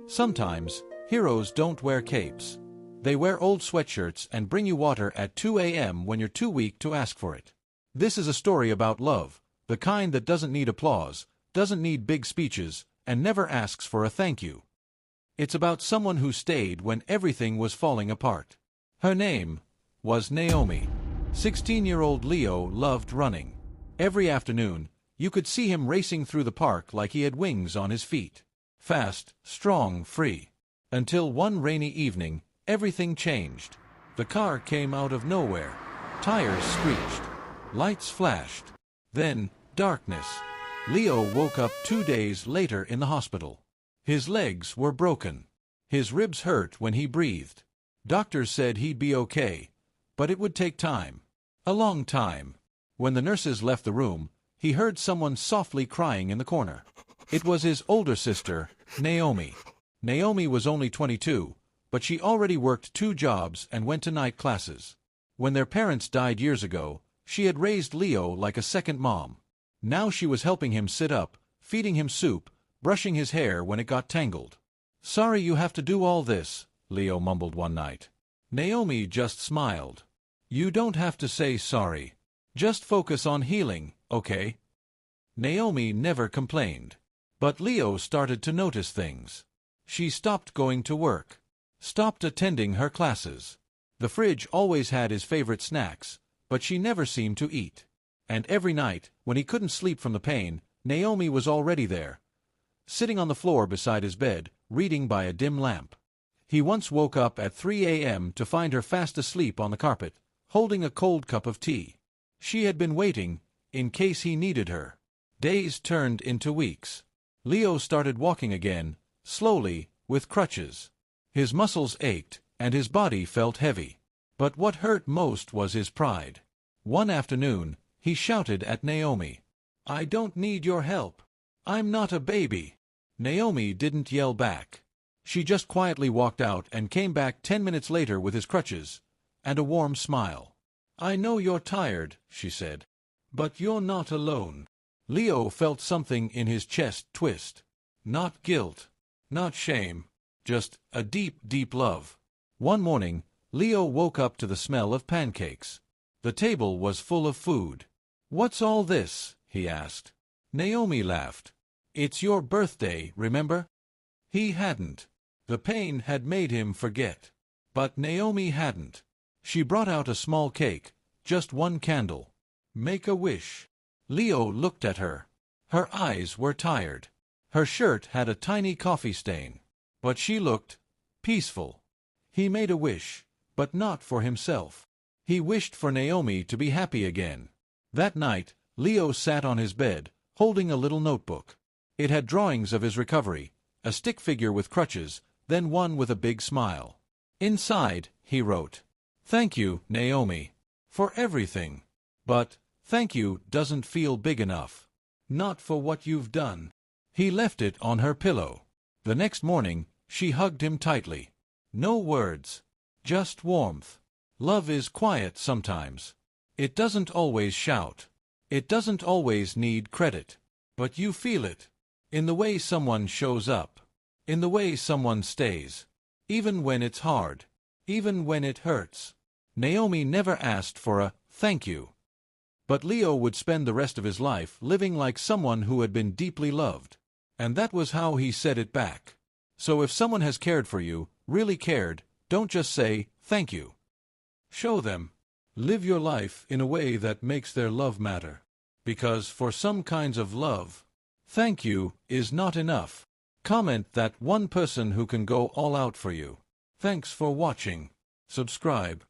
Sometimes, heroes don't wear capes. They wear old sweatshirts and bring you water at 2 a.m. when you're too weak to ask for it. This is a story about love, the kind that doesn't need applause, doesn't need big speeches, and never asks for a thank you. It's about someone who stayed when everything was falling apart. Her name was Naomi. 16-year-old Leo loved running. Every afternoon, you could see him racing through the park like he had wings on his feet. Fast, strong, free. Until one rainy evening, everything changed. The car came out of nowhere. Tires screeched. Lights flashed. Then, darkness. Leo woke up 2 days later in the hospital. His legs were broken. His ribs hurt when he breathed. Doctors said he'd be okay, but it would take time. A long time. When the nurses left the room, he heard someone softly crying in the corner. It was his older sister, Naomi. Naomi was only 22, but she already worked 2 jobs and went to night classes. When their parents died years ago, she had raised Leo like a second mom. Now she was helping him sit up, feeding him soup, brushing his hair when it got tangled. "Sorry you have to do all this," Leo mumbled one night. Naomi just smiled. "You don't have to say sorry. Just focus on healing, okay?" Naomi never complained. But Leo started to notice things. She stopped going to work. Stopped attending her classes. The fridge always had his favorite snacks, but she never seemed to eat. And every night, when he couldn't sleep from the pain, Naomi was already there, sitting on the floor beside his bed, reading by a dim lamp. He once woke up at 3 a.m. to find her fast asleep on the carpet, holding a cold cup of tea. She had been waiting, in case he needed her. Days turned into weeks. Leo started walking again, slowly, with crutches. His muscles ached, and his body felt heavy. But what hurt most was his pride. One afternoon, he shouted at Naomi, "I don't need your help. I'm not a baby." Naomi didn't yell back. She just quietly walked out and came back 10 minutes later with his crutches and a warm smile. "I know you're tired," she said, "but you're not alone." Leo felt something in his chest twist. Not guilt, not shame, just a deep, deep love. One morning, Leo woke up to the smell of pancakes. The table was full of food. "What's all this?" he asked. Naomi laughed. "It's your birthday, remember?" He hadn't. The pain had made him forget. But Naomi hadn't. She brought out a small cake, just one candle. "Make a wish." Leo looked at her. Her eyes were tired. Her shirt had a tiny coffee stain. But she looked peaceful. He made a wish, but not for himself. He wished for Naomi to be happy again. That night, Leo sat on his bed, holding a little notebook. It had drawings of his recovery, a stick figure with crutches, then one with a big smile. Inside, he wrote, "Thank you, Naomi, for everything. But thank you doesn't feel big enough. Not for what you've done." He left it on her pillow. The next morning, she hugged him tightly. No words, just warmth. Love is quiet sometimes. It doesn't always shout. It doesn't always need credit. But you feel it. In the way someone shows up. In the way someone stays. Even when it's hard. Even when it hurts. Naomi never asked for a thank you. But Leo would spend the rest of his life living like someone who had been deeply loved. And that was how he said it back. So if someone has cared for you, really cared, don't just say, "Thank you." Show them. Live your life in a way that makes their love matter. Because for some kinds of love, thank you is not enough. Comment that one person who can go all out for you. Thanks for watching. Subscribe.